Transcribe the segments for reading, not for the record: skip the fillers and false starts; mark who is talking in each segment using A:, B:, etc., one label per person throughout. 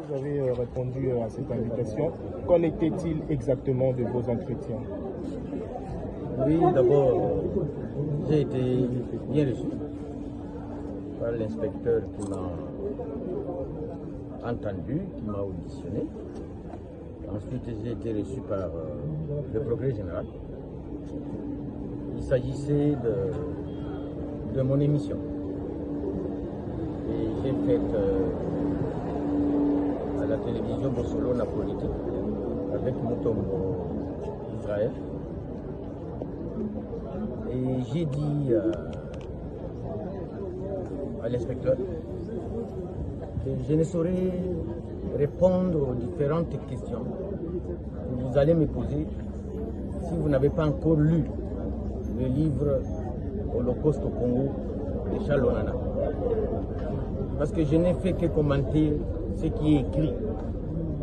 A: Vous avez répondu à cette invitation. Qu'en était-il exactement de vos entretiens?
B: Oui, d'abord, j'ai été bien reçu par l'inspecteur qui m'a entendu, qui m'a auditionné. Ensuite, j'ai été reçu par le Progrès général. Il s'agissait de mon émission. Et j'ai fait à la télévision Barcelone politique avec Mutombo Israël. Et j'ai dit à l'inspecteur que je ne saurais répondre aux différentes questions que vous allez me poser si vous n'avez pas encore lu le livre Holocauste au Congo de Charles Onana. Parce que je n'ai fait que commenter ce qui est écrit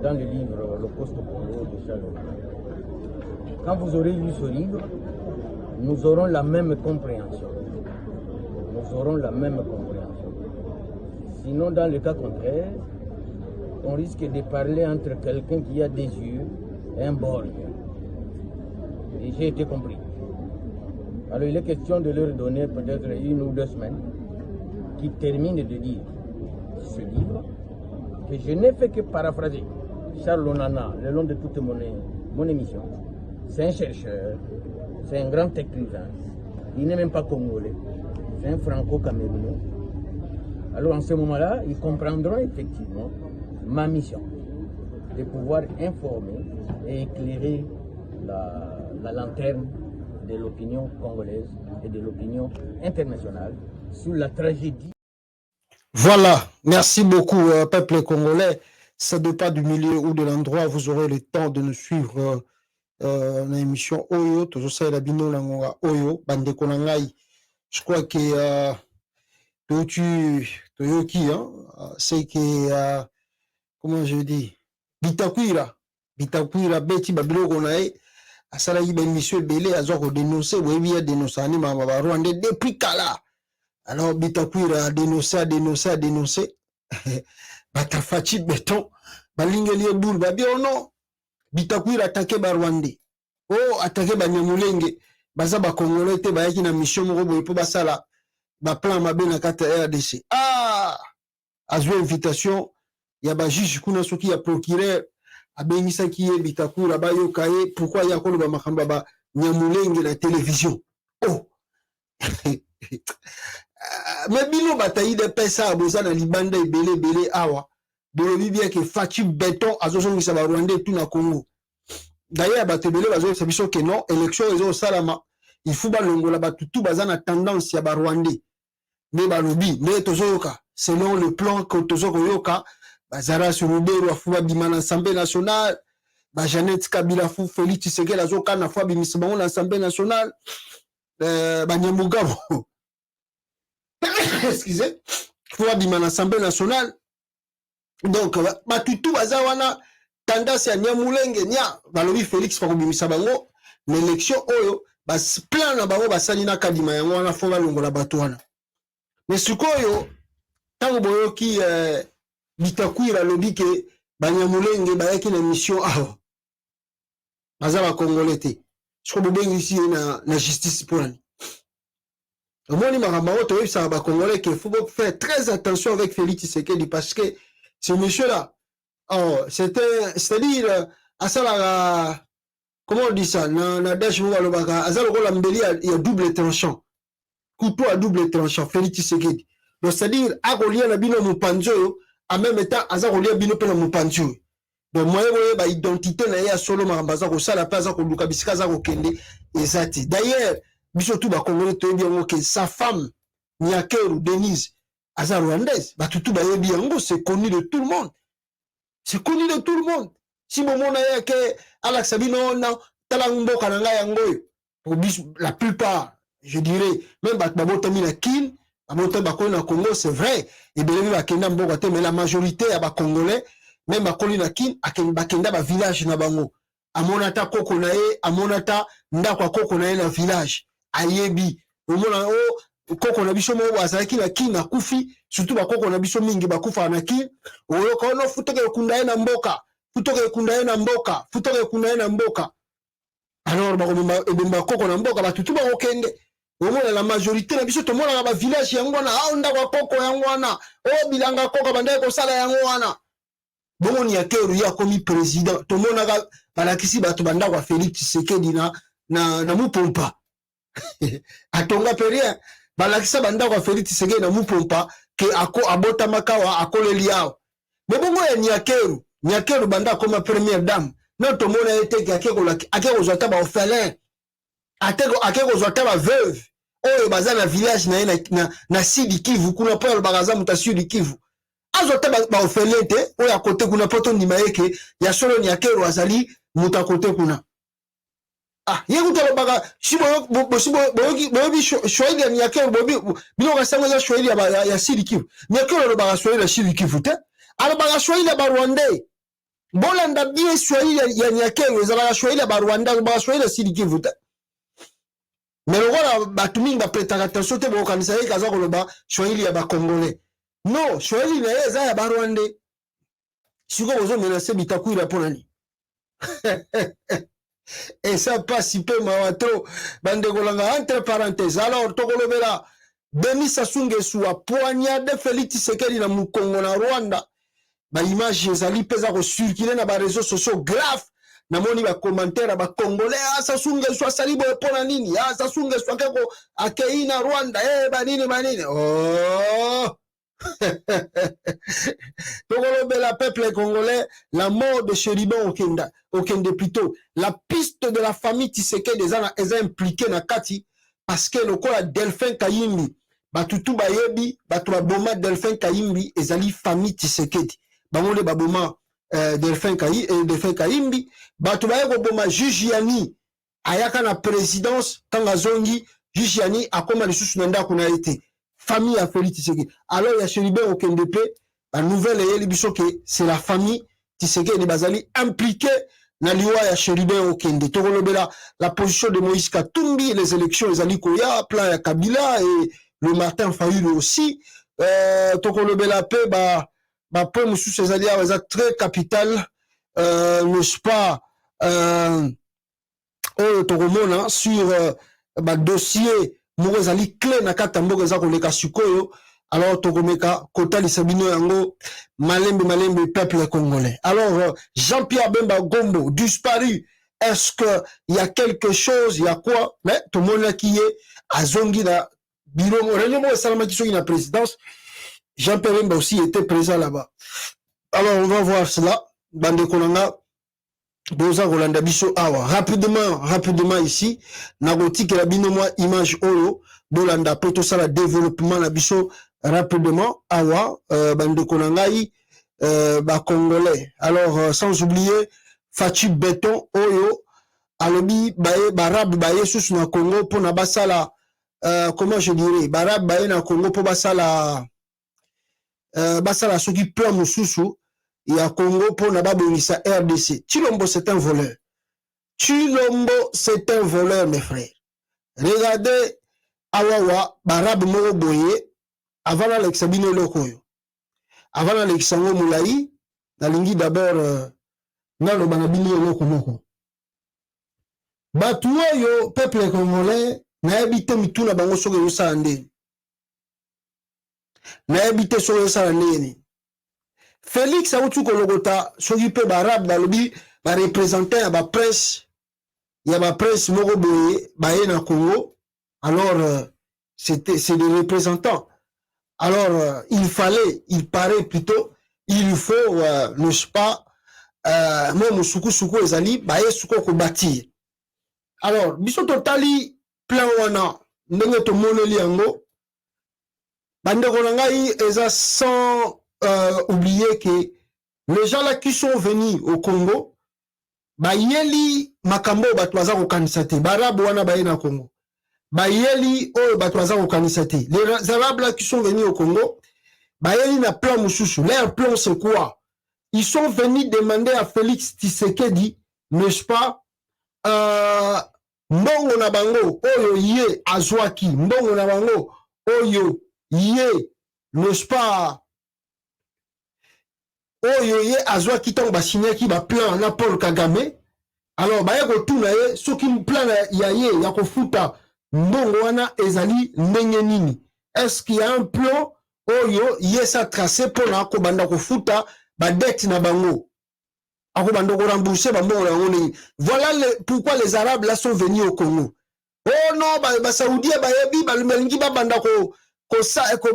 B: dans le livre Holocauste au Congo de Charles Onana. Quand vous aurez lu ce livre, nous aurons la même compréhension. Nous aurons la même compréhension. Sinon, dans le cas contraire, on risque de parler entre quelqu'un qui a des yeux et un borgne. Et j'ai été compris. Alors, il est question de leur donner peut-être 1 ou 2 semaines qui terminent de lire ce livre, que je n'ai fait que paraphraser. Charles Onana, le long de toute mon émission, c'est un chercheur, c'est un grand écrivain, il n'est même pas congolais, c'est un franco-camerounais. Alors en ce moment-là, ils comprendront effectivement ma mission, de pouvoir informer et éclairer la lanterne de l'opinion congolaise et de l'opinion internationale sur la tragédie.
C: Voilà, merci beaucoup, peuple congolais. Ça ne dépend pas du milieu ou de l'endroit, vous aurez le temps de nous suivre dans l'émission Oyo, toujours ça, la bino langonga Oyo, bande konangai. Je crois que Toyoki, c'est que, comment je dis, Bitakwira, Beti Babilo Konae, Asala Yiba Monsieur Belé, Azoko dénoncé, oui, dénoncé, Anima Rwandais depuis Kala. Alors Bitakwira a dénoncé, Batafachi Beton, Balingeli Boul, Babio non. Bitakwira attaqué ba Rwandais. Oh, attaqué ba Nyamulenge. Baza ba Congolais te ba yaki na mission moko boye po basala ba plan mabe na kata RDC. Ah! Azwe invitation ya ba juge kuna soki ya procureur abengisa ki ye Bitakwira ba yokaye pourquoi ya kolo ba makamba ba Nyamulenge na télévision. Oh! Mais bino batayi de pesa boza na libanda ebele awa. Bolobi bien que Fachi Beton azosongisa ba Rwandais tout na Congo. D'ailleurs batebele bazo biso que non élection ezo salama il faut balongola batutu baza na tendance ya ba Rwandais. Mais balobi mais tozoyoka selon le plan que tozoko yoka bazara sur Rubero afuba bimana Assemblée nationale ba Jeannette Kabila fu Félix Tshisekedi azoka na fois bimisbango na Assemblée nationale ba Nyamugabo excusez fuba bimana Assemblée nationale. Donc, batutu bazawana tendance ya Nyamulenge nya balobi Félix fakobimisa bango l'élection oyo bas plan na bango basali na kadima yango wana fo balongola bato wana. Mais sikoyo tango boyoki Bitakwira lobi ke Banyamulenge bayaki na mission awa baza ba Congolais te. Siko bobengi ici na justice pour ani. Omoni makambo to yebisa ba Congolais que faut faire très attention avec Félix Tshisekedi parce que ce monsieur-là, oh, c'est-à-dire, comment on dit ça, il y a double tranchant, couteau à double tranchant, Félix Tshisekedi. Donc, c'est-à-dire, Agolia na bino mupanzo, en même temps, Azagolia bino pena mupanzo. Donc, moi, je identité na ya solo marambaza ko sala pa za ko luka bisika za ko kende ezati. D'ailleurs, biso tout ba Congolais to bien que sa femme Nyakeru Denise Aza rwandaise, batutu bayebi yango, c'est connu de tout le monde. C'est connu de tout le monde. Si mon monde a que Alex Sabino na talangbo kananga yango, la plupart, je dirais, même Batbabo na Kin, Babote Bako na Congo, c'est vrai. Et bien bakenda mbokate, mais la majorité à Congolais, même Bakoli na Kin, bakenda ba village na bango. Amonata koko na e, amonata ndakwa koko na e na village. Ayebi, au mona o koko na biso mo azalaki na ki na kufi surtout ba koko na biso mingi bakufa na ki oyo ko no futoke kunda na mboka futoke kunda na mboka futoke kunda na mboka alors ba koko na mboka batutu ba okende omona la majorité na biso to mona ba village yango na aonda kwa koko yango wana o bilanga koko bandaye ko sala yango wana bongo ni akeru ya komi président to mona ka balakisi bato banda kwa Félix Tshisekedi na mupompa atonga peria balakisa banda kwa Félix Tshisekedi na mupompa ke ako abota makawa akoleli yao mais bongo ya ni akeru banda comme première dame non to mona ete ke akeko zota ba orphelin akeko zota ba veuve oyo baza na village na Sud Kivu kuna po bagaza muta Sud Kivu azota ba orphelin te oyo akote kuna poto ndima yeke ya solo ni akeru azali muta kote kuna yekuta baga shibo boyobi Swahili ni akeru bobi bino kasango za Swahili ya Sud Kivu ni akeru baga Swahili ya Sud Kivu te ala baga Swahili ya Rwandais bolanda bien Swahili ya Nyakeru ezala Swahili ba Rwanda ba Swahili Sud Kivu te mais lokola bato mingi bapretaka attention te bokanisa ye kaza koloba Swahili ya ba Congolais non Swahili na ye eza ya ba Rwandais siko bozomenase bitakwira mpo nani et ça passe peu mawato bandekolanga entre parenthèses alors tokolobela Denis Sassou Nguesso a poignardé Félix Tshisekedi na Mukongo na Rwanda ba image ezali peza ko circuler na ba réseaux sociaux grave na moni ba commentaire ba congolais Sassou Nguesso asali bo pona nini Sassou Nguesso akeko akei na Rwanda banini oh la peuple congolais la mort de Chéribin Okende plutôt la piste de la famille Tshisekedi est impliquée na kati parce que le quoi Delphin Kayimbi batutu bayebi batu boma Delphin Kayimbi ezali famille Tshisekedi bamole baboma Delphin Kayimbi batu bayeko boma Jujiani ayaka na présidence tanga zongi Jujiani akoma lisusu na ndako na été famille a Félix Tshisekedi alors ya Chéribin Okende pe la nouvelle est biso que c'est la famille Tshisekedi bazali impliqué na liwa ya Chéribin Okende tokolobela la position de Moïse Katumbi les élections ezali koya plan ya Kabila et le Martin Fayulu aussi tokolobela pe ba point mususu ezali aza très capital n'est-ce pas tokomona sur ba dossier moko ezali clé na kata mboka eza koleka sikoyo alors tokomeka kotali sabino yango malembe peuple congolais alors Jean-Pierre Bemba Gombo disparu est-ce que il y a quelque chose il y a quoi mais tout le monde qui est azongi na bureau réunion salama qui sont na présidence Jean-Pierre Bemba aussi était présent là-bas alors on va voir cela bande kolanga Boza Rolanda Biso Awa. Rapidement ici, Nagoti que la binomo image Olo, Bolanda Poto Sala développement la Biso rapidement Awa, Bande Konangai, Congolais. Alors, sans oublier, Fachi Béton, Oyo, Alobi, Baye, Barab, Baye, sous na Congo, pour na basala, comment je dirais, Barab, Baye, na Congo, pour basala, ce qui pleure Moussoussou. Il y a Congo pour Nababonisa RDC. Chilombo, c'est un voleur. Chilombo, c'est un voleur, mes frères. Regardez, Awawa, Barab Moroboye, avant l'Alexabine Lokoyo. Avant l'Alexandre Moulaï, la lingi d'abord, dans le Banabini Lokomoko. Batuoyo, peuple congolais, n'a habité Mituna Bango Sogo Sande. N'a habité Sogo Sande. Félix Aoutou Kologota, s'occupe d'Arabe, balobi, va représenter à ma presse, il y a ma presse Moroboye, Baye na Congo. Alors, c'est des représentants. Alors, il paraît plutôt, il faut, n'est-ce pas, même Soukou Ezali, Baye Soukou Kobati. Alors, biso totali, plein wana, ndenge to moneli yango, bande konangai, eza sans, oublier que les gens là qui sont venus au Congo, bayeli makambo batwaza ko kanisate, barabu wana bayena Congo. Bayeli o batwaza ko kanisate. Les arabes là qui sont venus au Congo, bayeli na plan mususu. Leur plan c'est quoi? Ils sont venus demander à Félix Tshisekedi, n'est-ce pas, mbongo na bango, oyo ye azwaki, mbongo na bango, oyo ye n'est-ce pas oyo ye azwa kitango basinyaki baplan na Paul Kagame. Alors baye kotuna ye soki plan ya ye ya kofuta mbongo wana ezali ndenge nini. Est-ce qu'il y a un plan oyo ye sa tracé pona ko banda kofuta ba dette na bango akobanda ko rembourser ba mbongo yango nini. Voilà pourquoi les Arabes là sont venus au Congo. Oh non, ba Saoudien ba yebi ba melingi ba banda ko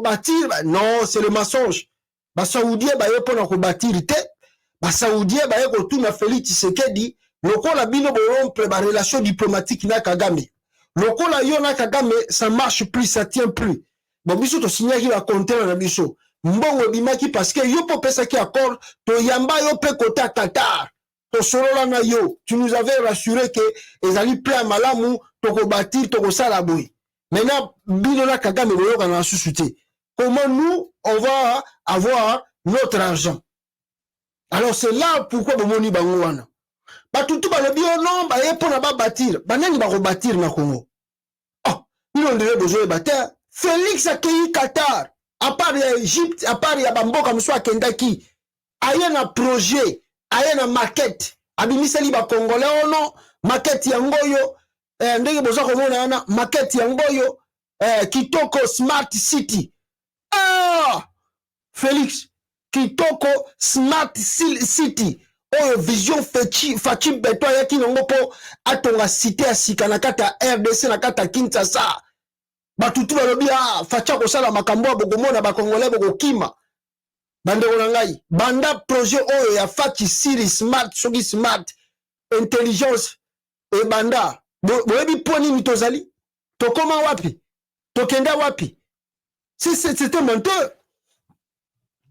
C: bâtir. Non, c'est le mensonge. Ba Saoudien ba ye pona ko bâtir te. Ba Saoudien ba ye ko tuna Félix Tshisekedi lokola bino bo rompre ba relation diplomatique na Kagame. Lokola yo na Kagame ça marche plus, ça tient plus. Bon biso to signer ki la compter na biso. Mbongo bimaki parce que yo po pesa ki accord to yamba yo pe kota Qatar. To solola na yo. Tu nous avais rassuré que ezali plein malamu to ko bâtir to ko sala boy. Maintenant bino na Kagame bo yo kana susute. Comment nous on va avoir notre argent? Alors c'est là pourquoi bomoni bango wana. Batutu balobi non ba yepo na ba bâtir. Banani ba ko bâtir na Congo. Oh, bino ndele besoin bâtir. Félix Akei Qatar, à part l'Égypte, à part Yabamboka Moussa Kendaki, ayen un projet, ayen une maquette, abimiseli ba Congolais, oh non, maquette yangoyo, ndenge boza komona ana, maquette yangoyo, Kitoko Smart City. Ah! Félix, Kitoko Smart City. Oh, vision Fachi Beto yaki nango po atonga cité ya sika na kata RDC na kata Kinshasa. Batutu balobi facha kosala makambo bogomona ba Congolais bogokima. Bandeko na ngai, banda projet oyo ya Fachi Siri Smart soki smart intelligence e banda. Boyebi poni mitozali. Tokoma wapi? Tokenda wapi? Si c'était menteur.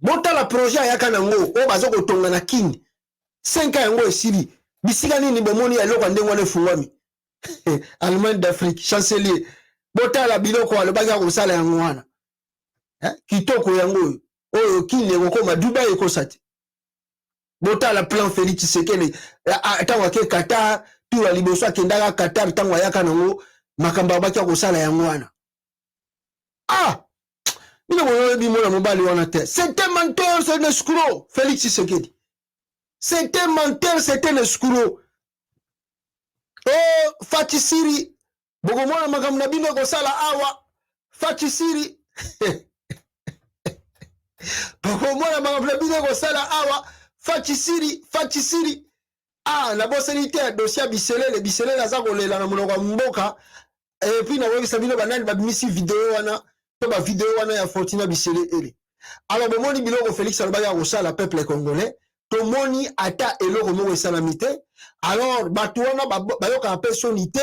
C: Bota la projet ayaka nango o bazoko tonga na kini. 5 ans yango esili. Bisika nini bomoni eloko ndengo ne fungwami. Allemagne d'Afrique, chancelier. Bota la biloko alobaka kosala yango wana. Kitoko yango oyo kine kokoma Dubai ekosati. Bota la plan Félix Tshisekedi tango ke Qatar tu la liboso akendaka Qatar tango ayaka nango makamba baki kosala yango wana. Ah! Bino moyebi mona mobali wana te. C'était menteur, c'est un escroc, Félix Tshisekedi. C'était menteur, c'était un escroc. Oh, Fachi Siri bogomona makambo na bino kosala awa Fachi Siri bogomona makambo na bino kosala awa Fachi Siri ah na bosalité dossier biselele aza kolela na monoko mboka et puis na webisa bino banani babimisi vidéo wana to ba vidéo wana ya Fortuna Biselele. Alors bomoni biloko Félix alobaka kosala peuple congolais to moni ata eloko moko esalamite. Alors bato wana bayoka ape sonité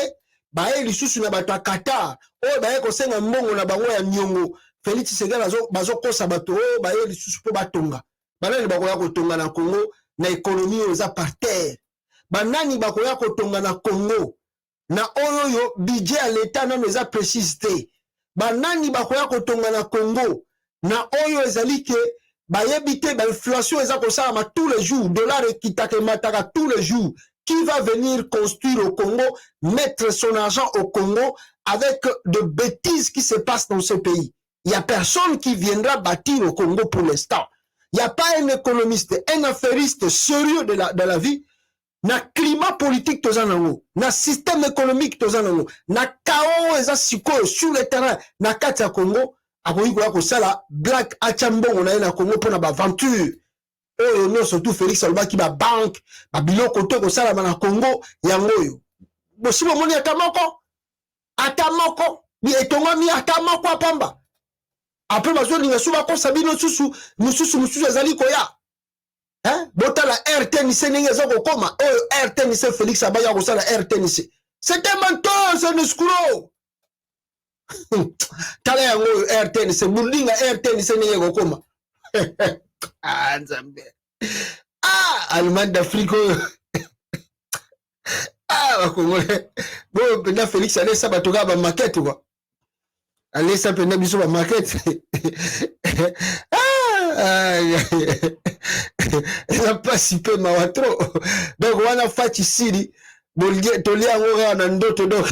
C: baye lisusu na bato ya Qatar oyo baye kosenga mbongo na bango ya nyongo Félix Tshisekedi bazokosa bato oyo baye lisusu po batonga banani bakoya kotonga na Congo na économie oza par terre. Banani bakoya kotonga na Congo na oyo budget ya l'État nano eza précise te. Banani bakoya kotonga na Congo na oyo ezali ke bayebi te inflation eza kosalama tous les jours, dollar ekitaka mataka tous les jours. Qui va venir construire au Congo, mettre son argent au Congo avec de bêtises qui se passent dans ce pays? Il n'y a personne qui viendra bâtir au Congo pour l'instant. Il n'y a pas un économiste, un affairiste sérieux de la vie. Na climat politique tozanango, na système économique tozanango, na chaos eza siko sur le terrain, na kati ya Congo, akoyi koya kosala black achambongo na ye na Congo pour na ba aventure. Oh non, surtout Félix alobaki ba banque, ba biloko to kosala na Congo yango yo. Bosibo moni atamoko bi etongami atamoko apamba. Après bazo linga suba ko sabino mususu ezali koya. Bota la RTNC ninga zoko koma. Oh RTNC Félix abaya kosala RTNC. C'est un menteur, c'est un escroc. Tala yango RTNC bulinga RTNC ninga koma. Ah, Nzambe. Ah, Allemagne d'Afrique. Ah, Congolais. Bon, penda Félix allait ça batoka ba maquette quoi. Allez ça penda biso ba maquette. Ah, elle a pas si peu mawatro. Donc on a fait ici, bolge tolia ngora na ndoto donc.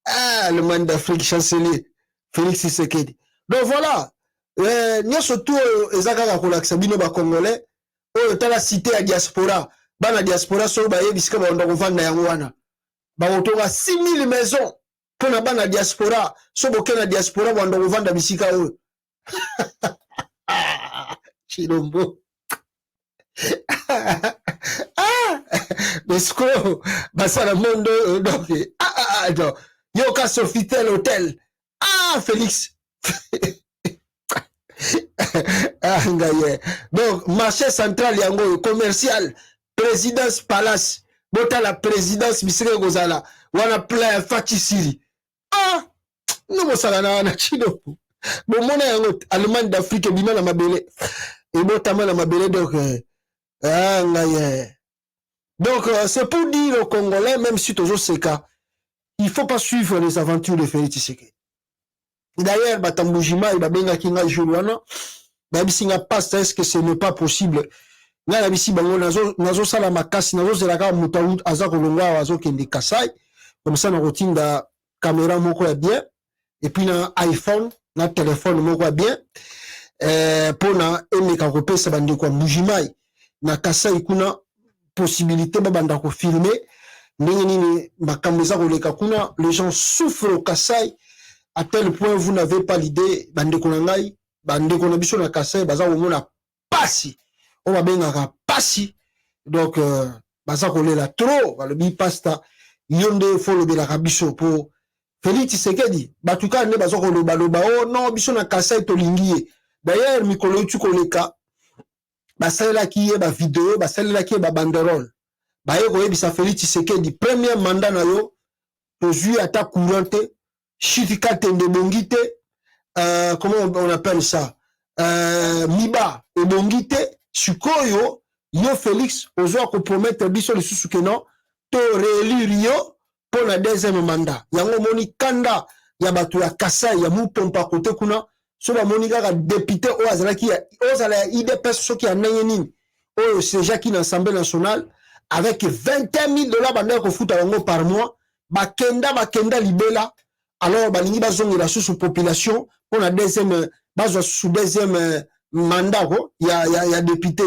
C: Ah, Allemagne d'Afrique chancelier. Félix Tshisekedi. Donc voilà, nous surtout ezaka kolakisa bino ba congolais dans la cité à diaspora, bana diaspora so ba yebisika ba ndako vanda yango wana. Ba otonga 6000 maisons pour na bana diaspora, so boke na diaspora ba ndako vanda bisika o. Chilombo. Mais quoi, basala mondo donc donc yoka Sofitel hôtel. Félix. Donc marché central yango commercial présidence palace bota la présidence bisere gozala wana plein fatisiri no mosala na chido bomona yango Allemagne d'Afrique bima na mabele et bota na mabele donc donc c'est pour dire aux Congolais même si toujours c'est cas il faut pas suivre les aventures de Félix Tshisekedi. D'ailleurs batambujima babenga kinga jourwana babisinga passe est-ce que ce n'est pas possible na la bisi bango nazo sala makasi nazo zelaka mutaout aza kolonga azo kende Kasai comme ça na rotinda caméra moko ya bien et puis na iPhone na téléphone moko ya bien pour na emeka kopesa bande kwa mbujimai na Kasai kuna possibilité babanda ko filmer ndenge nini bakameza koleka kuna les gens souffrent au Kasai à tel point vous n'avez pas l'idée bande konangai bande konabiso na Kasai baza komona pasi on va bien pasi donc baza kolela trop balobi pasta yonde faut le bela kabiso pour Félix Tshisekedi batuka ne baza koloba loba oh non biso na Kasai to lingié d'ailleurs mikolo tu koleka basala ki ba vidéo basala ki ba banderole ba yo koyebisa Félix Tshisekedi premier mandat na yo tozui ata courante chitika tende bongite comment on appelle ça miba et bongite Sukoyo, yo Félix, ozo compromettre biso le sousukeno, to réélire yo pour la deuxième mandat. Yango moni kanda, ya batu ya Kasai, ya mupompa kote kuna, so ba moni kaka député o azalaki ya ozala IDPS so ki ananye nini. O c'est Jacques l'Assemblée nationale avec 21 000 $ banda ko futa yango par mois, bakenda libela. Alors balingi bazongi la sous population pour la deuxième bazo sous deuxième mandat il y a député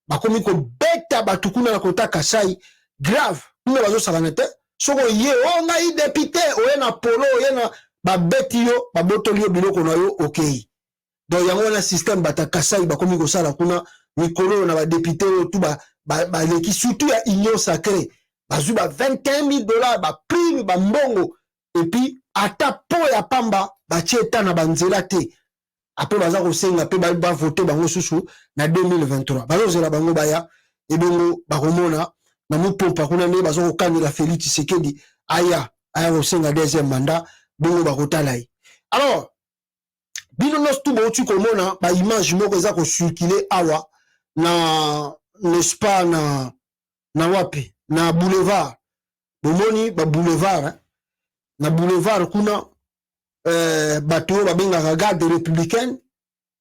C: bakomi ko beta batukuna na kota Kasai grave nous bazo salanete soko ye o ngai député o na polo o na ba beti yo ba botoli yo biloko na yo okay donc yango na système bata Kasai bakomi ko sala kuna mikolo na ba député tout ba leki surtout ya union sacrée bazu ba 21 000 $ ba prime ba mbongo et puis ata po ya pamba ba tieta na banzela te. Après baza ko senga pe ba voter bango susu na 2023 bazo zela bango baya e bongo bakomona na mupompa kuna ne bazo ko kanela Félix Tshisekedi aya ko senga deuxième mandat bongo bakotalai. Alors bino nos tout bo tu komona ba image moko za ko circuler awa na n'est-ce pas na wapi na boulevard bomoni ba boulevard hein? Na boulevard kuna bateau babengaka garde républicaine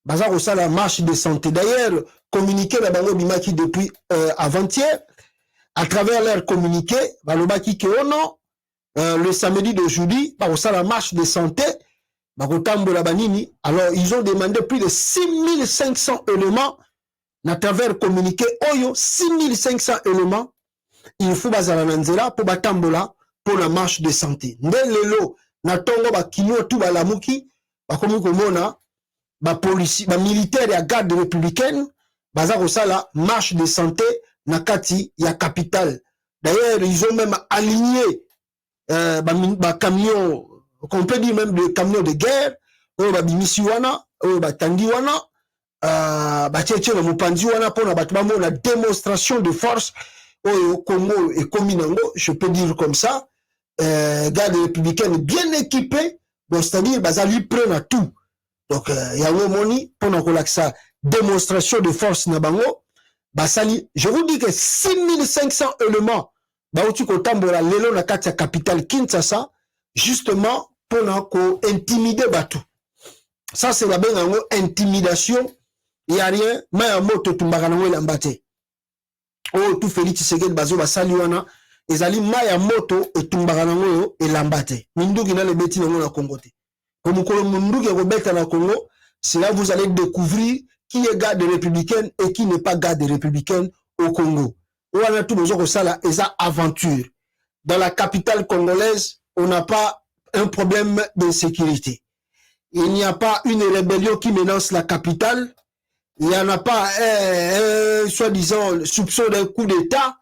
C: baza kosala marche de santé. D'ailleurs communiqué la bango bimaki depuis avant-hier à travers leur communiqué balobaki que oh non le samedi d'aujourd'hui ba kosala marche de santé bakotambola banini. Alors ils ont demandé plus de 6500 éléments à travers communiqué oyo 6500 éléments il faut bazala na nzela pour batambola pour la marche de santé ndelelo na tongo ba kino tu ba lamuki ba komi komona ba police ba militaire ya garde républicaine baza ko sala marche de santé na kati ya capitale. D'ailleurs ils ont même aligné ba camion qu'on peut dire même des camions de guerre o ba bimisi wana o ba tandi wana ba tchétché na mopanzi wana pour na batu ba mona démonstration de force au Congo et Kominango, je peux dire comme ça. Garde républicaine bien équipée, donc c'est-à-dire bah, ça lui prend à tout. Donc il y a un moni pour nous ça démonstration de force na bango bah sali. Je vous dis que 6500 éléments bah où tu kotambola lelo na kati ya capitale Kinshasa justement pour nous intimider batou. Ça c'est la benga intimidation. Il y a rien mais un mot to tumbaka na ngwe lambate. Oh tout Félix Tshisekedi bazo ba sali wana ezali maya moto etumbaka nango yo elambate minduki na lebeti nango na Kongo te Comme Munduki Robert na Congo, c'est là vous allez découvrir qui est garde républicaine et qui n'est pas garde républicaine au Congo. On a tout besoin de ça là, et ça aventure. Dans la capitale congolaise, on n'a pas un problème d'insécurité. Il n'y a pas une rébellion qui menace la capitale. Il n'y en a pas soi-disant soupçon d'un coup d'État.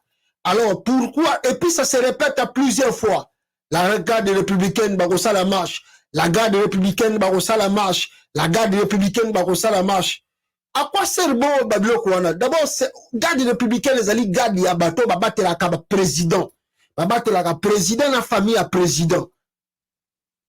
C: Alors pourquoi? Et puis ça se répète à plusieurs fois. La garde républicaine barossa la marche. La garde républicaine barossa la marche. La garde républicaine barossa la marche. À quoi sert bon Babilo Kouana? D'abord, garde républicaine, les alliés garde Yabato, babate la président. Babate la président, la famille à président.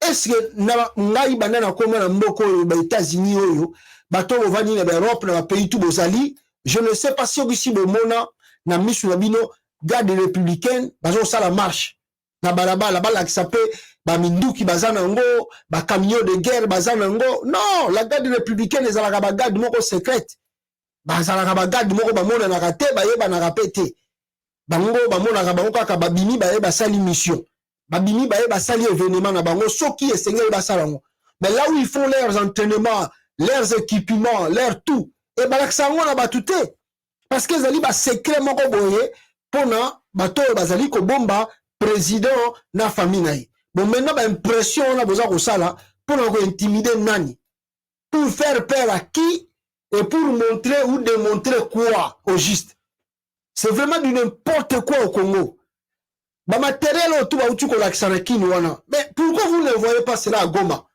C: Est-ce que ngai banana comme na mboko aux États-Unis oyo bato ovani na Europe na pays tout bozali, je ne sais pas si ici le mona na misu na bino garde républicaine bazo ça la marche na balaba la bala qui s'appelle ba minduki bazana ngo ba camion de guerre bazana ngo. Non, la garde républicaine les ala ba garde moko secrète bazala ba garde moko ba mona na raté ba yeba na rapete bango ba mona ka bango ka babimi ba yeba sali mission. Babimi baye basali événement na bango soki esengeli basalango. Mais là où ils font leurs entraînements, leurs équipements, leur tout, et balaksango na batute parce que zali ba secret moko boye pona bato bazali ko bomba président na famille na. Bon maintenant ba impression na boza ko sala pona ko intimider nani pour faire peur à qui et pour montrer ou démontrer quoi au juste. C'est vraiment du n'importe quoi au Congo. Mais pourquoi vous ne voyez pas cela à Goma?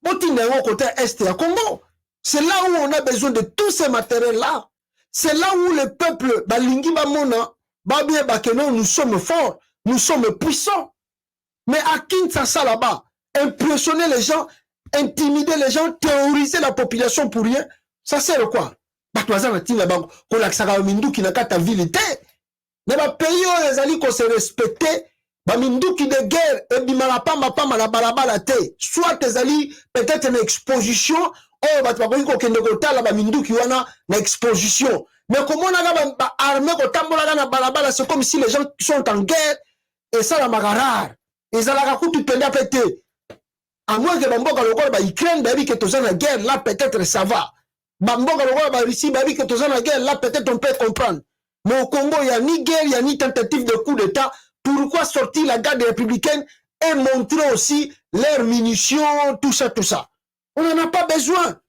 C: Côté Est à Congo. C'est là où on a besoin de tous ces matériels-là. C'est là où le peuple, Balingi Bamona, Babie Bakeno, nous sommes forts, nous sommes puissants. Mais à Kinshasa là-bas, impressionner les gens, intimider les gens, terroriser la population pour rien, ça sert à quoi? Mais les pays où les alliés qu'on se respecter, Minduki de guerre, et bimalapamba pamba la balabala te. Soit les alliés, peut-être une exposition, oh, la Minduki wana une exposition. Mais comment on a armé la balabala, c'est comme si les gens sont en guerre, et ça la magarar. Et ça la raconte tout à péter. À moins que Bamboka le Ukraine, baby, que tu en guerre, là peut-être ça va. Bamboka le Russie, baby, que tu en guerre, là peut-être on peut comprendre. Mais au Congo, il n'y a ni guerre, il n'y a ni tentative de coup d'État. Pourquoi sortir la garde républicaine et montrer aussi leurs munitions, tout ça, tout ça? On n'en a pas besoin.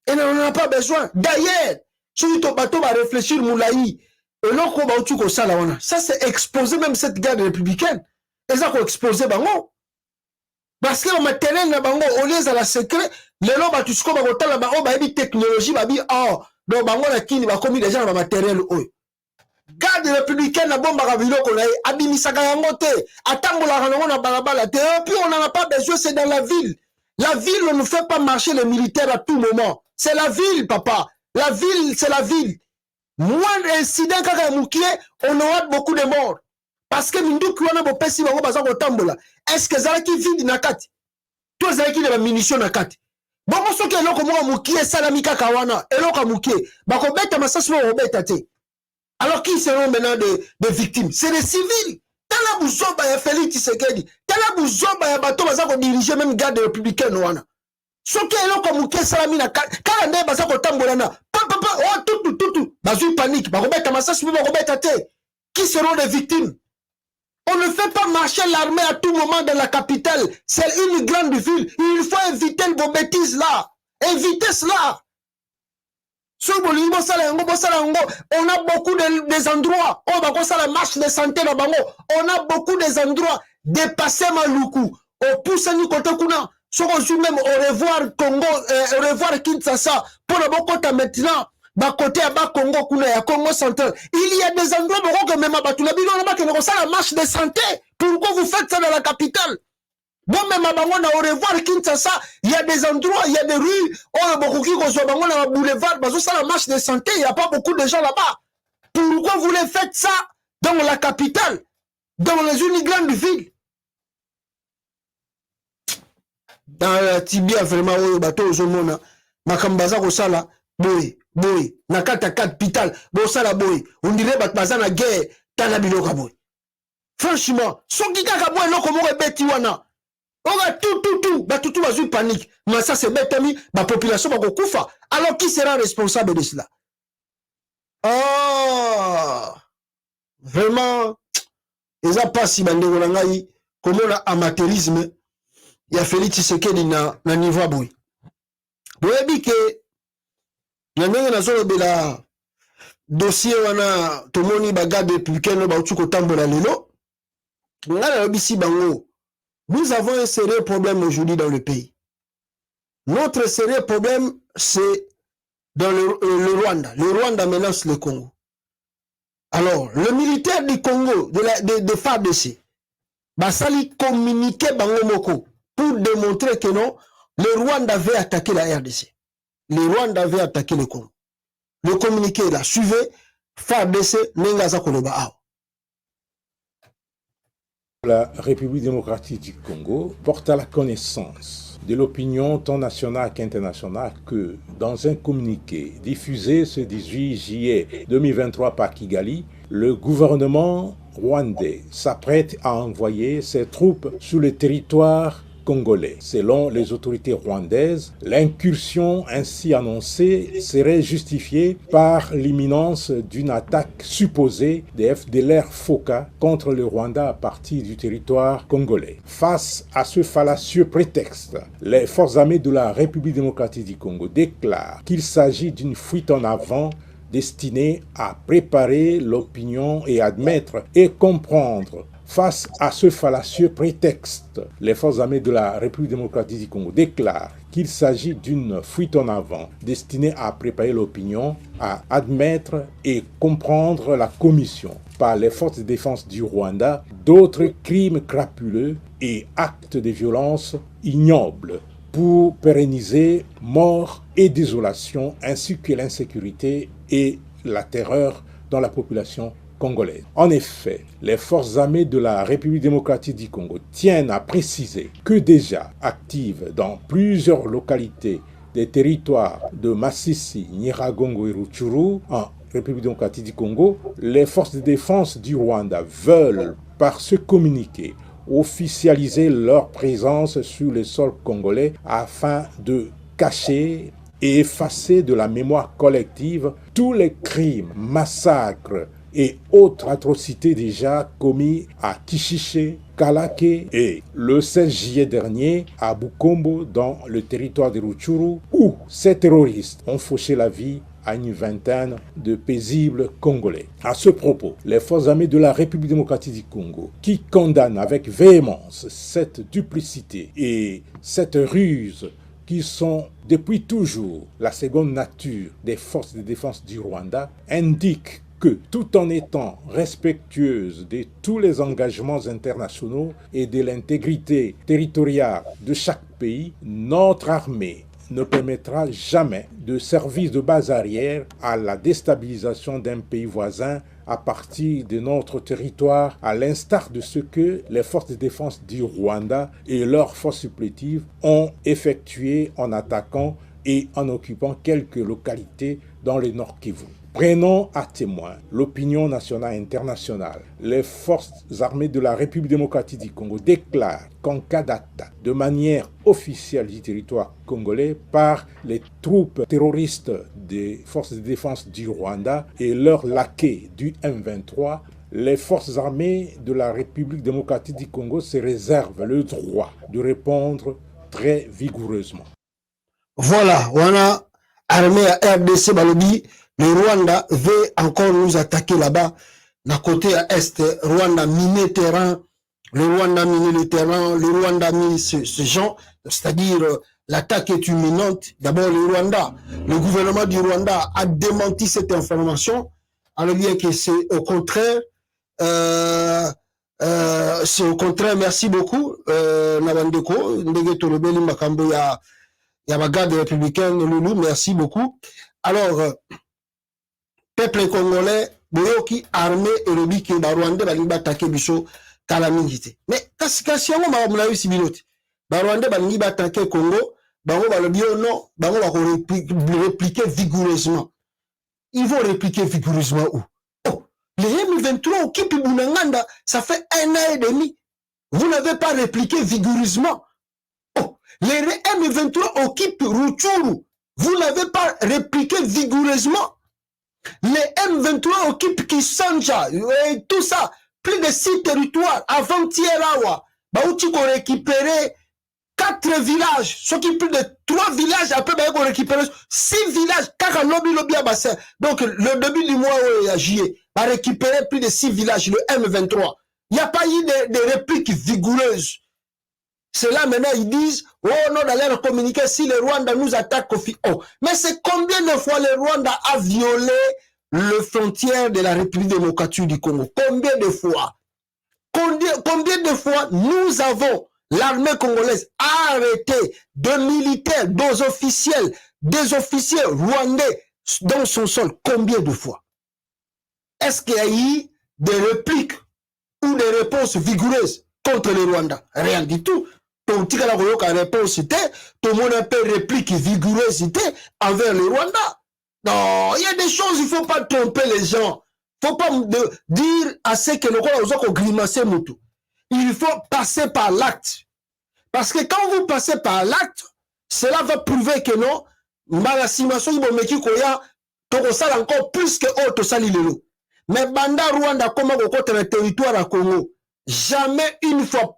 C: Et on n'en a pas besoin. D'ailleurs, si ton bateau va réfléchir, Moulaï, et l'autre va au ça, ça c'est exposer même cette garde républicaine. Et ça, qu'on exposer, bango. Parce que le matériel, au lieu de la secret, les gens va tout ce qu'on va voter là-bas, on va dire technologie, va dire, oh, donc, bango, la qui va commis déjà dans le matériel, garde républicaine na bomba kabilo ko nae abimisaka yango te atambola rango na balabala te et puis on n'en a pas besoin, c'est dans la ville. La ville, on ne fait pas marcher les militaires à tout moment. C'est la ville, papa. La ville, c'est la ville. Moins d'incidents kaka mukie, on aura beaucoup de morts. Parce que minduki wana bo pesi bango baza ko tambola. Est-ce que zalaki vide na kati? Toi zalaki de la munition na kati. Bongo soki eloko mo mukie salami kaka wana, eloko mukie. Bako beta masasi mo beta te. Alors qui seront maintenant des victimes? C'est des civils. Tala Bouzomba ya Félix Tshisekedi. Tala Bouzomba ya bato baza ko diriger même garde républicaine wana. Soki eloko muke salami na kala nde baza ko tambola na. Papa oh tout. Bazui panique. Bako beta masasi mo bako beta te. Qui seront des victimes? On ne fait pas marcher l'armée à tout moment dans la capitale. C'est une grande ville. Il faut éviter vos bêtises là. Évitez cela. On a beaucoup des endroits. On va voir la marche de santé là bango. On a beaucoup des endroits dépassés Maluku. Au Poussani côté Kuna. Sur même au revoir Congo, au revoir Kinshasa. Pour le bon côté maintenant. Bas côté à bas Congo Kuna, Congo central. Il y a des endroits où même la marche de santé. Pourquoi vous faites ça dans la capitale? Bon, même à au revoir Kinshasa, il y a des endroits, il y a des rues, on a beaucoup qui reçoivent un boulevard, parce que ça, la marche de santé, il n'y a pas beaucoup de gens là-bas. Pourquoi vous les faites ça dans la capitale, dans les unies grandes villes? Dans la Tibia, vraiment, au bateau, au Mona, Makambaza, au Sala, boy, Nakata, capital, Bosala, boy, on dirait Batmaza, la guerre, Tanabiloka, boy. Franchement, son Kika, boy, non, comment est bêti, wana. On va tout va jouer panique. Mais ça c'est bête, la population va koufa. Alors qui sera responsable de cela? Oh, vraiment, ils ont pas si bandeko na ngai comme on a amateurisme. Il y a Félix Tshisekedi na niveau à boui. Vous avez dit que Nyangenge na zolo bela dossier wana tomoni bagade républicain ba utuko tambola lelo. Ngala bisi bango. Nous avons un sérieux problème aujourd'hui dans le pays. Notre sérieux problème, c'est dans le Rwanda. Le Rwanda menace le Congo. Alors, le militaire du Congo, de FARDC, Basali communiqué bango moko pour démontrer que non, le Rwanda avait attaqué la RDC. Le Rwanda avait attaqué le Congo. Le communiqué là, suivez, FARDC, Nengaza Koloba Ao.
D: La République démocratique du Congo porte à la connaissance de l'opinion tant nationale qu'internationale que, dans un communiqué diffusé ce 18 juillet 2023 par Kigali, le gouvernement rwandais s'apprête à envoyer ses troupes sur le territoire congolais. Selon les autorités rwandaises, l'incursion ainsi annoncée serait justifiée par l'imminence d'une attaque supposée des FDLR FOCA contre le Rwanda à partir du territoire congolais. Face à ce fallacieux prétexte, les forces armées de la République démocratique du Congo déclarent qu'il s'agit d'une fuite en avant destinée à préparer l'opinion et admettre et comprendre. Face à ce fallacieux prétexte, les forces armées de la République démocratique du Congo déclarent qu'il s'agit d'une fuite en avant destinée à préparer l'opinion, à admettre et comprendre la commission par les forces de défense du Rwanda d'autres crimes crapuleux et actes de violence ignobles pour pérenniser mort et désolation ainsi que l'insécurité et la terreur dans la population congolaise. En effet, les forces armées de la République démocratique du Congo tiennent à préciser que déjà actives dans plusieurs localités des territoires de Masisi, Nyiragongo et Rutshuru, en République démocratique du Congo, les forces de défense du Rwanda veulent, par ce communiqué, officialiser leur présence sur le sol congolais afin de cacher et effacer de la mémoire collective tous les crimes, massacres et autres atrocités déjà commis à Kishiché, Kalake et le 16 juillet dernier à Bukombo dans le territoire de Rutshuru où ces terroristes ont fauché la vie à une vingtaine de paisibles Congolais. À ce propos, les forces armées de la République démocratique du Congo, qui condamnent avec véhémence cette duplicité et cette ruse qui sont depuis toujours la seconde nature des forces de défense du Rwanda, indiquent que, tout en étant respectueuse de tous les engagements internationaux et de l'intégrité territoriale de chaque pays, notre armée ne permettra jamais de servir de base arrière à la déstabilisation d'un pays voisin à partir de notre territoire, à l'instar de ce que les forces de défense du Rwanda et leurs forces supplétives ont effectué en attaquant et en occupant quelques localités dans le Nord Kivu. Prenons à témoin l'opinion nationale et internationale. Les forces armées de la République démocratique du Congo déclarent qu'en cas d'attaque de manière officielle du territoire congolais par les troupes terroristes des forces de défense du Rwanda et leurs laquais du M23, les forces armées de la République démocratique du Congo se réservent le droit de répondre très vigoureusement.
C: Voilà, on a armée à RDC Balobi. Le Rwanda veut encore nous attaquer là-bas. D'un côté à Est, Rwanda miné terrain, le Rwanda miné le terrain, le Rwanda mis ce genre, c'est-à-dire l'attaque est imminente. D'abord le Rwanda, le gouvernement du Rwanda a démenti cette information, alors bien que c'est au contraire, merci beaucoup, Nabandeko, Ndege Tolobeli Makambo ya Bagade républicaine, Loulou, merci beaucoup. Alors, peuple congolais, boyoki armée et le biki ba Rwanda balingi attaquer biso kala mingi te. Mais kasi yango mabamuna yo sibilote. Ba Rwanda balingi attaquer Congo, bango balobi non, bango ba répliquer vigoureusement. Ils vont répliquer vigoureusement où? Oh, les M23 occupent Bunanganda, ça fait 1 an et demi. Vous n'avez pas répliqué vigoureusement. Les M23 occupent Rutshuru. Vous n'avez pas répliqué vigoureusement. Les M23 occupent Kisanja, et tout ça. Plus de 6 territoires. Avant-hier, Baouti ont récupéré 4 villages. Ce qui plus de 3 villages, après, ils ont récupéré 6 villages. Donc, le début du mois, il a juillet, a récupéré plus de 6 villages, le M23. Il n'y a pas eu de répliques vigoureuses. C'est là maintenant, ils disent, oh non, d'aller leur communiquer si le Rwanda nous attaque au FIO. Mais c'est combien de fois le Rwanda a violé le frontière de la République démocratique du Congo? Combien de fois? Combien de fois nous avons, l'armée congolaise, arrêté de militaires, des officiers rwandais dans son sol? Combien de fois? Est-ce qu'il y a eu des répliques ou des réponses vigoureuses contre le Rwanda? Rien du tout. Tout le monde a fait réplique vigoureuse envers le Rwanda. Non, il y a des choses, il ne faut pas tromper les gens. Il ne faut pas dire à ceux que le Rwanda a grimacé Moutou. Il faut passer par l'acte. Parce que quand vous passez par l'acte, cela va prouver que non, Malasimation, il va encore plus que autre salilelo. Mais Banda Rwanda, comment on compte le territoire à Congo? Jamais une fois,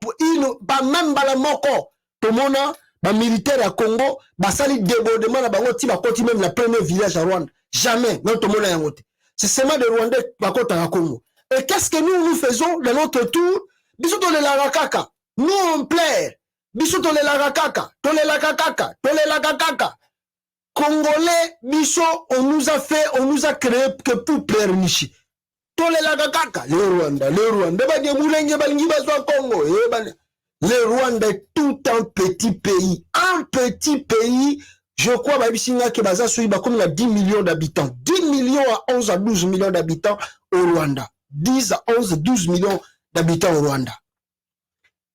C: pas même Balamoko, tout le monde, les militaires à Congo, basali débordement, même la première village à Rwanda. Jamais, non, tout le monde a voté. C'est seulement des Rwandais qui à Congo. Et qu'est-ce que nous faisons de notre tour? Bisous de la nous on plaire. Bisous de la Congolais, bisous, on nous a créé que pour plaire Nichi. Le Rwanda, le Rwanda est tout un petit pays. Un petit pays, je crois, qu'il y a 10 millions d'habitants. 10 millions à 11 à 12 millions d'habitants au Rwanda. 10 à 11, 12 millions d'habitants au Rwanda.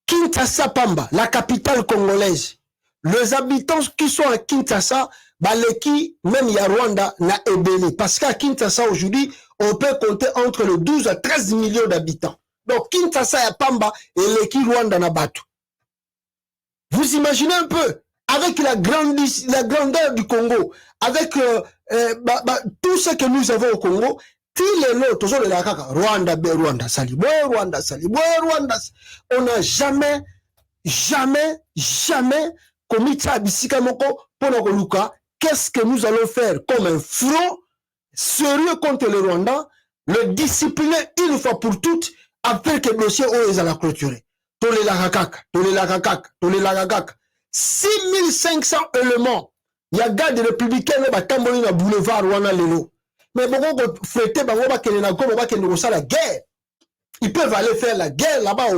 C: Kinshasa Pamba, la capitale congolaise. Les habitants qui sont à Kinshasa, Baleki, même il y a Rwanda, n'a ébélé. Parce qu'à Kinshasa aujourd'hui, on peut compter entre les 12 à 13 millions d'habitants. Donc Kinshasa et Pamba et Leki Rwanda n'a battu. Vous imaginez un peu, avec la grandeur du Congo, avec tout ce que nous avons au Congo, Rwanda, Sali, Rwanda, Sali, Rwanda. On n'a jamais commis ça à Bissikamoko pour nous. Qu'est-ce que nous allons faire comme un front sérieux contre le Rwanda, le discipliner une fois pour toutes, après que le dossier est à la clôturer. Tole la 6500 éléments. Il y a des républicains qui ont dans le boulevard Rwanda Lelo. Mais beaucoup fêter la guerre. Ils peuvent aller faire la guerre là-bas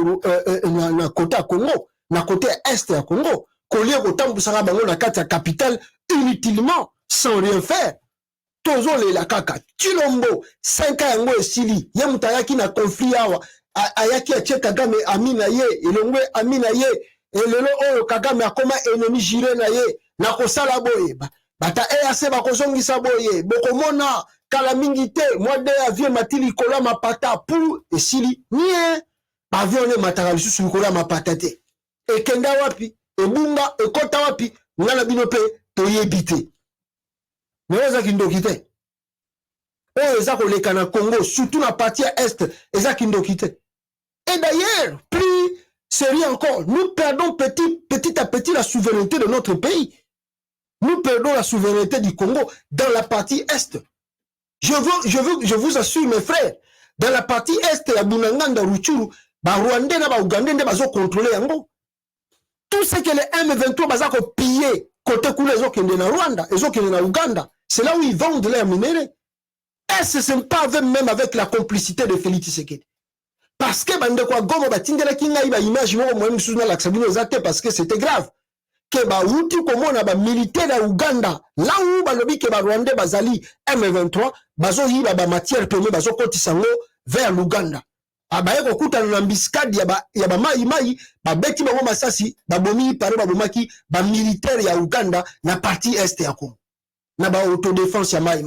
C: dans côté Congo, dans côté est à Congo. Collier autant pour ça dans la capitale inutilement sans rien faire. Tozo le la kaka Chilombo 5 ans yango esili ye mutayaki na conflit awa ayaki atie Kagame amina ye elongwe amina ye elelo oyo Kagame akoma ennemi juré na ye na kosala boye bata EAC bakozongisa boye bokomona kala mingi te moi de avion matili kola mapata pour esili nie avion ne mataka lisusu kola mapata te ekenda wapi ebunga ekota wapi ngana bino pe toyebite. Mais on a kindokite. Oh, ils ont le Congo, surtout la partie est, ils ont kindokite. Et d'ailleurs, plus sérieux encore, nous perdons petit à petit la souveraineté de notre pays. Nous perdons la souveraineté du Congo dans la partie est. Je vous assure, mes frères, dans la partie est, il y a Bunanganda, Rutshuru, Rwandais, Ougandais, ils ont contrôlé Yango. Tout ce que les M23 ont pillé, côté coulé, ils ont quitté dans Rwanda, ils ont quitté dans Ouganda. C'est là où ils vendent leurs minéraux. Est-ce que ce n'est pas même avec la complicité de Félix Tshisekedi? Parce que Bandekwa Gomo Batindela Kinga iba image mo mo msuna la Ksabino Zate parce que c'était grave. Que ba uti komo na ba militaire à Ouganda, là où ba lobi que ba Rwandais bazali M23, bazo yiba ba matière première bazo kotisango vers l'Ouganda. Abaye ko kuta na mbiscade ya ba mai ba beti ba masasi ba bomi pare ba bomaki ba militaire ya Ouganda na partie est ya Congo. Na ba autodéfense ya mai.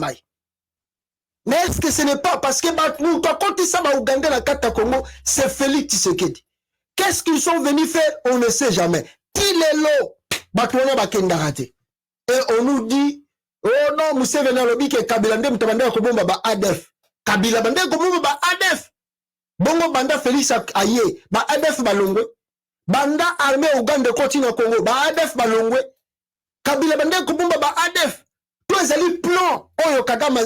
C: Mais est-ce que ce n'est pas parce que nous quand ça ba Ouganda na kata Congo, c'est Félix Tshisekedi. Qu'est-ce qu'ils sont venus faire? On ne sait jamais. Tilelo Batouana Bakendagate. Et on nous dit, oh non, Museveni alobi ke Kabila nde mutabanda kobomba ba ADF. Kabila bande kobomba ba ADF. Bongo banda Félix aye, ba ADF balongwe. Banda armée Ouganda koti na Congo, ba ADF balongwe. Kabila bande kobomba ba ADF. Tout ezali plan oyo Kagame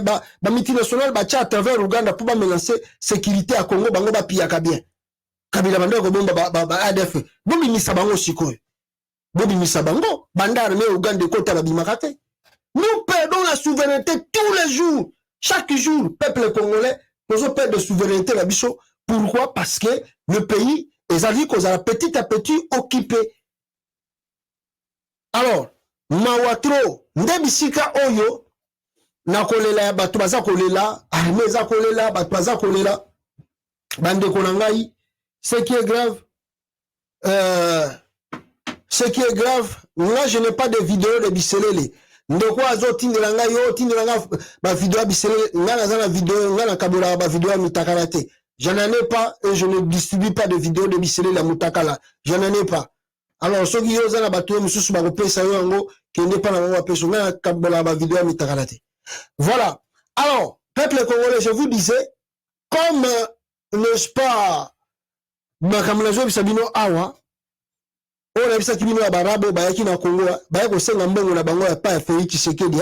C: ba multinational ba tcha à travers Ouganda pour ba menacer sécurité à Congo bango ba piyaka bien. Kabila bande kobomba ba ADF. Bobi misa bango sikoyo. Bobi misa bango banda armée Ouganda kota ba bimakate. Nous perdons la souveraineté tous les jours. Chaque jour, peuple congolais, nous perdons la souveraineté la bicho. Pourquoi? Parce que le pays est petit à petit occupé. Alors, Mawatro, Ndebisika Oyo, na kolela, batubaza kolela, armeza kolela, batubaza kolela, bande konangai, ce qui est grave, moi je n'ai pas de vidéo de Biselele. Ndeko azo tindelanga yo, tindelanga ba vidéo Biselele, ngana zana vidéo, ngana kabula ba vidéo mitakarate. Je n'en ai pas et je ne distribue pas de vidéos de Biselele la mutakala. Je n'en ai pas. Alors, ceux qui osent la bateau, monsieur Soubaropé, ça y est, qui n'est pas la même personne, la vidéo à Mitakalate. Voilà. Alors, peuple congolais, je vous disais, comme, n'est-ce pas, Makamlazo Bisabino Awa, on a vu ça qui vient à Barabo, Bayaki na Congo, Bayako Sengambongo, la Bango, pas Félix Tshisekedi,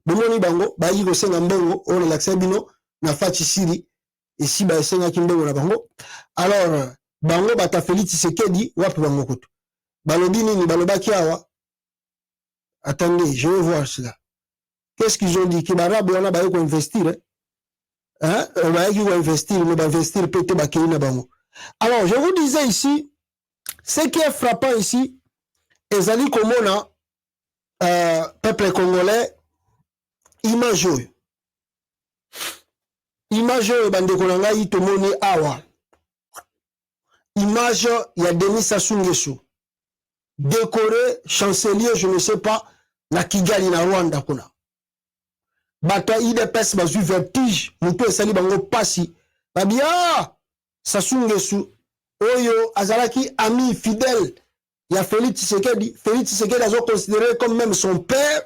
C: Bomoni Bango, Bayiko Sengambongo, on a l'accès Bino, na Fachi Siri, et si Bayenga Kimbongo la Bango. Alors, Bango, Bata Félix Tshisekedi, Wap Bango Kutu. Balobini ni balobaki awa. Attendez, je vais voir cela. Qu'est-ce qu'ils ont dit? Que Barabu on a baillé pour investir. Hein? On va investir, mais investir peut-être bakéi na bango. Alors, je vous disais ici, ce qui est frappant ici, ezali komona peuple congolais image bande konanga itomoni awa. Image ya Denis Sassou Nguesso. Décoré, chancelier, je ne sais pas, na Kigali, na Rwanda, kuna. Bata IDPS, bazu vertige, moutou esali bango pasi. Babia, Sassou Nguesso, Oyo, Azalaki, ami fidèle, il y a Félix Tshisekedi. Félix Tshisekedi a considéré comme même son père.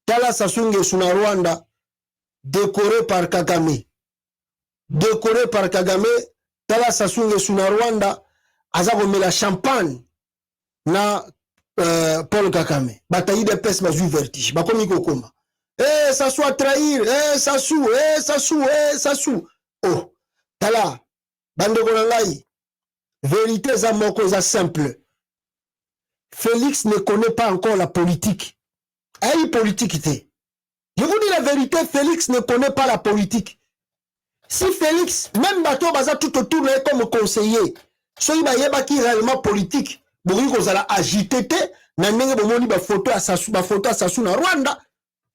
C: Tala Sassou Nguesso na Rwanda, décoré par Kagame. Décoré par Kagame, Tala Sassou Nguesso na Rwanda, Azako la champagne. Na Paul Kagame bataille de pes bazu vertige bakomi kokoma ça soit trahir Sassou oh tala bande konangai vérité za moko za simple. Félix ne connaît pas encore la politique. Aïe politique té. Je vous dis la vérité, Félix ne connaît pas la politique. Si Félix même bateau baza tout autour comme conseiller soyi ba yeba ki réellement politique. Bori kozala agité na ndenge bomoni ba photo à Sassou na Rwanda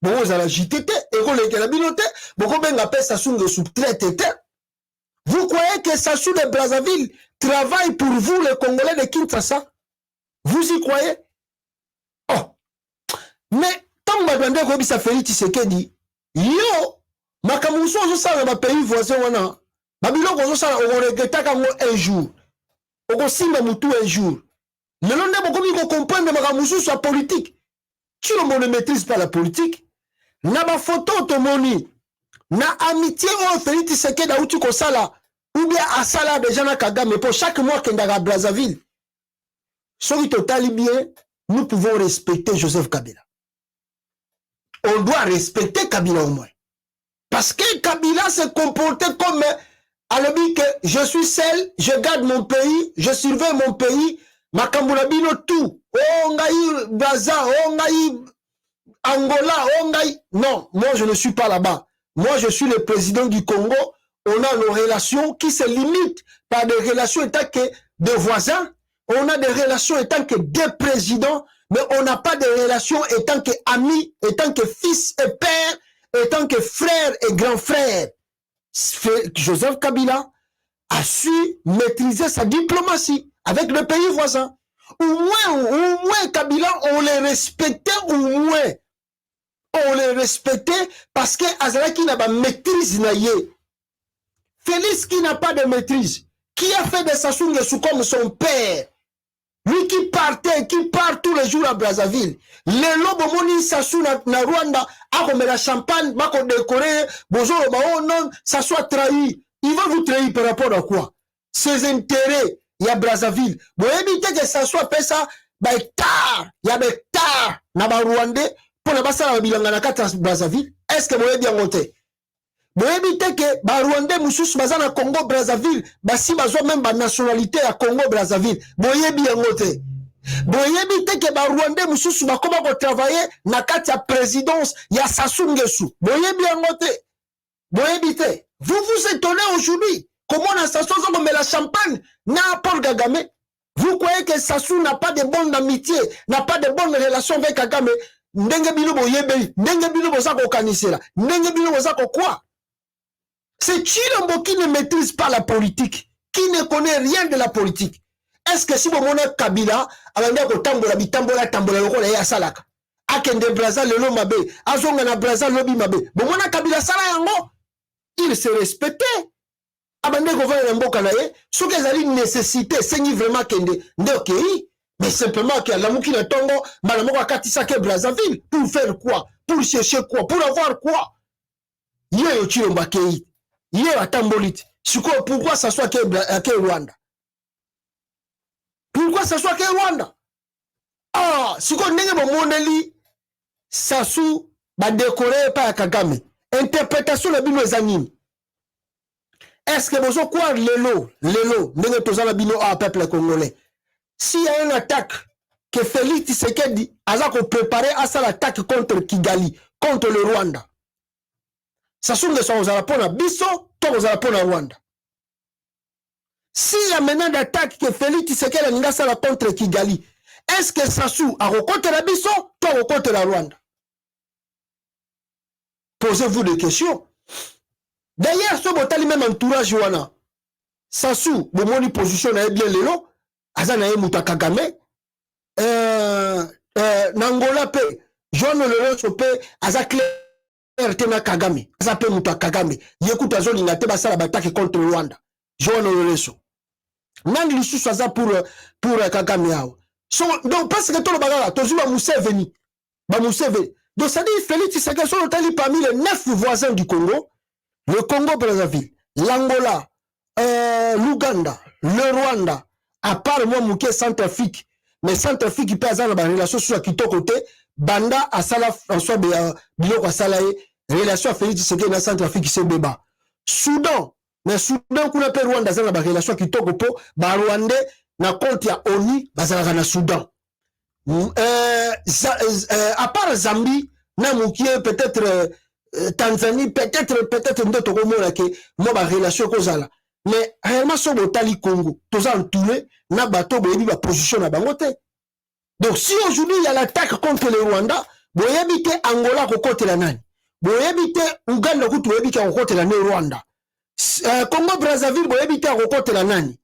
C: boko zala JTT et ko lekela binote boko benga pe Sassou Nguesso traité. Vous croyez que Sassou de Brazzaville travaille pour vous les Congolais de Kinshasa? Vous y croyez? Oh. Mais tant que bande ko bisa Félix Tshisekedi yo makamuso zo sala ba pays voisin wana babiloko zo sala o regretaka ngo un jour o simba mutu un jour. Mais l'on a beaucoup de comprendre que la soit politique. Tu ne maîtrises pas la politique. Na ba photo tomoni. Na amitié ou Félix Tshisekedi ou tu kosala. Ou bien à sala de Jana Kagame. Pour chaque mois qu'il y a à Brazzaville. Ce qui total bien, nous pouvons respecter Joseph Kabila. On doit respecter Kabila au moins. Parce que Kabila se comportait comme à l'objet que je suis seul, je garde mon pays, je surveille mon pays. Makambula bino tout. Oh ngai Gaza, oh ngai Angola, oh ngai. Non, moi je ne suis pas là-bas. Moi je suis le président du Congo. On a nos relations qui se limitent par des relations étant que de voisins. On a des relations étant que deux présidents, mais on n'a pas de relations étant que amis, étant que fils et père, étant que frère et grand frère. Joseph Kabila a su maîtriser sa diplomatie avec le pays voisin. Au moins, Kabila, on les respectait au moins. On les respectait parce que Azalaki n'a pas de maîtrise. Félix qui n'a pas de maîtrise, qui a fait de Sassou Nguesso comme son père. Lui qui partait, qui part tous les jours à Brazzaville. Les lobes moni Sassou na Rwanda, a comme la champagne, bako décoré, bozo oh non, ça soit trahi. Il va vous trahir par rapport à quoi? Ses intérêts, il y a Brazzaville. Vous évitez que ça soit fait ça, bah hectare, il y a hectare, na ba Rwandais, pour la basa la bilanga na kata Brazzaville. Est-ce que vous avez bien noté? Vous évitez que ba Rwandais moussous bazana Congo Brazzaville, bah si bazo même ba nationalité à Congo Brazzaville. Vous avez bien noté. Vous évitez que ba Rwandais moussous ba comment vous travailler na kata présidence, il y a Sassou Nguesso. Vous avez bien noté. Vous évitez. Vous vous étonnez aujourd'hui. Comment on a Sassou met la champagne n'a Paul Kagame. Vous croyez que Sassou n'a pas de bonne amitié, n'a pas de bonne relation avec Kagame? Ndenge bino boyebe, ndenge bino bozako kanisela, ndenge bino bozako quoi? C'est Chilombo qui ne maîtrise pas la politique, qui ne connaît rien de la politique. Est-ce que si vous monnaie Kabila, alanda ko tambola bitambola tambola lokola ya salaka. Akende Brazza lelo mabe, azonga na Brazza lobi mabe. Bon mona Kabila sala yango, il se respectait. Abande ko va mboka na ye, ce que ezali nécessité, c'est vraiment kende ndokei, mais simplement que la mouki na tongo, malamoko akatisa ke Brazzaville pour faire quoi? Pour chercher quoi? Pour avoir quoi? Yo Chilombo kei. Yé atambolite. Pourquoi ça soit que Rwanda? Pourquoi ça soit que Rwanda? Ah, siko ndenge bomoneli Sassou ba décorer par Kagame. Interprétation de bino ezanini. Est-ce que vous quoi lelo, ndenge tozala bino à peuple congolais? S'il y a une attaque que Félix Tshisekedi a préparé à ça l'attaque contre Kigali, contre le Rwanda. Sassou Nguesso ozala pona biso, to ozala pona Rwanda. S'il y a maintenant d'attaque que Félix Tshisekedi a ninga sala contre Kigali, est-ce que Sassou a rencontré la biso, to rencontré la Rwanda? Posez-vous des questions. D'ailleurs, ce botali même entourage wana. Sassou, bomoni position na bien lelo, azana ye muta Kagame. Nangola pe, John Lorenzo pe, aza clair tena Kagame. Aza pe muta Kagame. Yekuta zoli ngate basala bataki contre Rwanda. John Lorenzo. Nandi lisusu aza pour Kagame yao. So, donc, parce que tout le bagage, tout le monde ba Museveni. Donc, ça dit, Félix Tshisekedi sont parmi les 9 voisins du Congo. Le Congo-Brazzaville, l'Angola, l'Ouganda, le Rwanda, à part moi, Mouké Centrafrique, mais Centrafrique, il peut avoir une relation sur qui côté, Banda, à Sala, François Biloko, à Salae, relation à Félix Tshisekedi, dans Centrafrique, c'est débat. Soudan, mais Soudan, qu'on appelle Rwanda, ça a une relation qui côté, Rwandais, na compte ya ONU, bazalaka na Soudan. À part Zambie, na Mouké, peut-être, Tanzanie, peut-être ndoto komona ke mo ba relation kozala. Mais réellement so botali Congo, toza entouré na bato boyebi ba position na bango te. Donc si aujourd'hui il y a l'attaque contre le Rwanda, boyebi te Angola ko kotela nani? Boyebi te Uganda ko boyebi ka ko kotela ne Rwanda. Congo Brazzaville boyebi te ko kotela nani?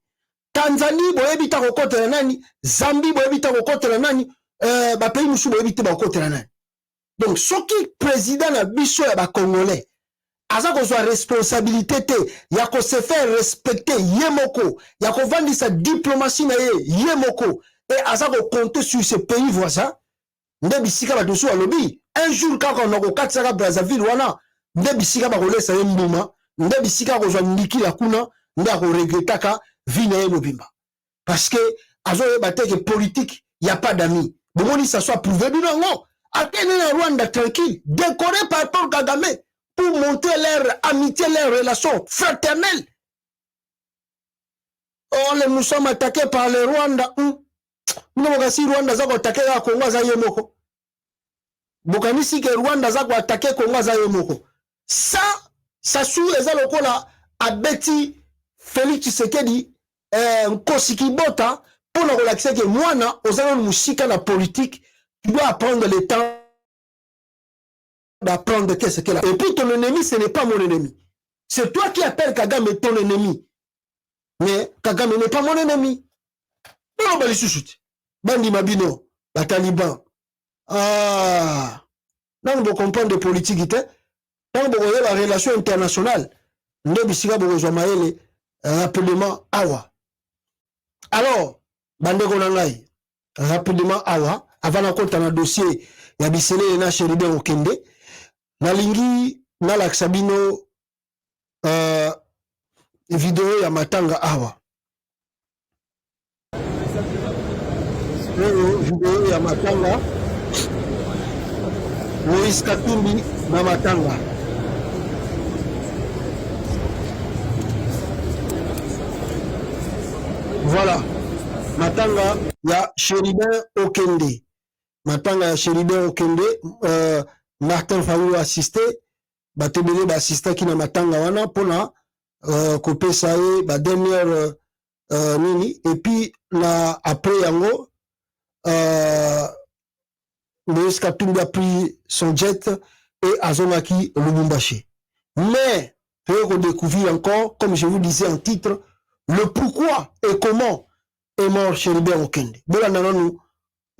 C: Tanzanie boyebi te ko kotela nani? Zambie boyebi te ko kotela nani? Ba pays musu boyebi te ba ko kotela nani? Donc, ce qui président na biso ya ba Congolais, aza ko soit responsabilité te, ya ko se faire respecter yemoko, ya ko vendre sa diplomatie na yemoko, et aza ko compter sur ce pays voisin, nde bisika ba dosu alobi, un jour quand on a ko katsaka Brazzaville wana, nde bisika ba ko lesa mbuma, nde bisika ko zwa ndiki la kuna, nde ko regretaka vina ye mobimba. Parce que azo yeba te que politique, y a pas d'amis. Bomoni ça soit prouvé binango. Atteindre la Rwanda tranquille, décoré par Paul Kagame pour montrer leur amitié, leur relation fraternelle. Oh, nous sommes attaqués par les Rwanda. Nous avons si Rwanda zako attaqué la Congo za yemoko. Bokanisi que Rwanda zako attaqué Congo za yemoko. Ça sous les alokola abeti Félix Tshisekedi Nkosiki Bota pour nous relaxer que moi na ozalo musika na politique. Tu dois apprendre le temps d'apprendre qu'est-ce qu'elle a. Et puis ton ennemi, ce n'est pas mon ennemi. C'est toi qui appelles Kagame ton ennemi. Mais Kagame n'est pas mon ennemi. Non, bah, les chouchoutes. Bandi Mabino, la Taliban. Ah. Non, on comprendre de politique. Non, on voit la relation internationale. Nous avons rappellement Awa. Alors, Bande Konangai. rapidement awa avant na kota na dossier ya bisele na Chéribin Okende na lingi na laksabino video ya matanga awa video ya matanga Moïse Katumbi na matanga. Voilà, matanga ya Chéribin Okende. Matanga ya Chéribin Okende, Martin Fayou assisté, batebele ba assisté ki na matanga wana pona kopesa ye ba dernière nini et puis na après yango Moïse Katumbi a pris son jet et azongaki Lubumbashi. Mais on peut découvrir encore, comme je vous disais en titre, le pourquoi et comment est mort Chéribin Okende. Bola nanonu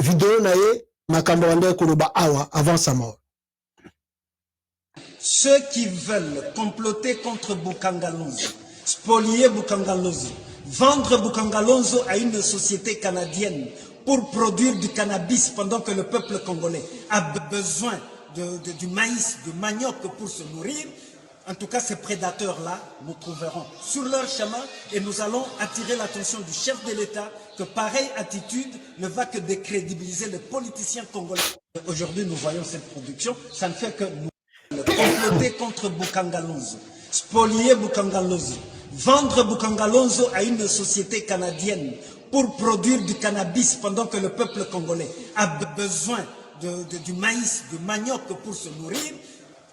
C: vidéo nae makambo wande koloba awa avant sa mort.
E: Ceux qui veulent comploter contre Bukangalonzo, spolier Bukangalonzo, vendre Bukangalonzo à une société canadienne pour produire du cannabis pendant que le peuple congolais a besoin du maïs, du manioc pour se nourrir, en tout cas ces prédateurs-là nous trouveront sur leur chemin et nous allons attirer l'attention du chef de l'État que pareille attitude ne va que décrédibiliser les politiciens congolais. Aujourd'hui nous voyons cette production, ça ne fait que nous comploter contre Bukangalonzo, spolier Bukangalonzo, vendre Bukangalonzo à une société canadienne pour produire du cannabis pendant que le peuple congolais a besoin du maïs, du manioc pour se nourrir.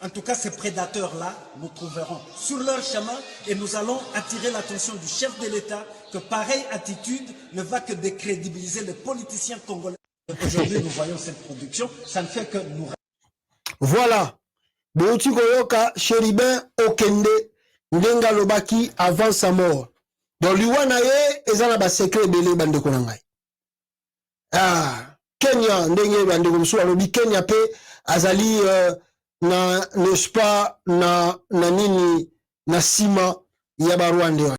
E: En tout cas, ces prédateurs-là nous trouveront sur leur chemin et nous allons attirer l'attention du chef de l'État que pareille attitude ne va que décrédibiliser les politiciens congolais. Aujourd'hui, nous voyons cette production, ça ne fait que nous...
C: Voilà. Bouti Koyoka, Chéribin Okende, Ndenga Lobaki avant sa mort. Dans l'Iwanaye, ezana ba secret belé bande konangai. Ah, Kenya, ndenge bande komsu alobi Kenya pe azali na n'est-ce pas na nini na sima ya Rwanda.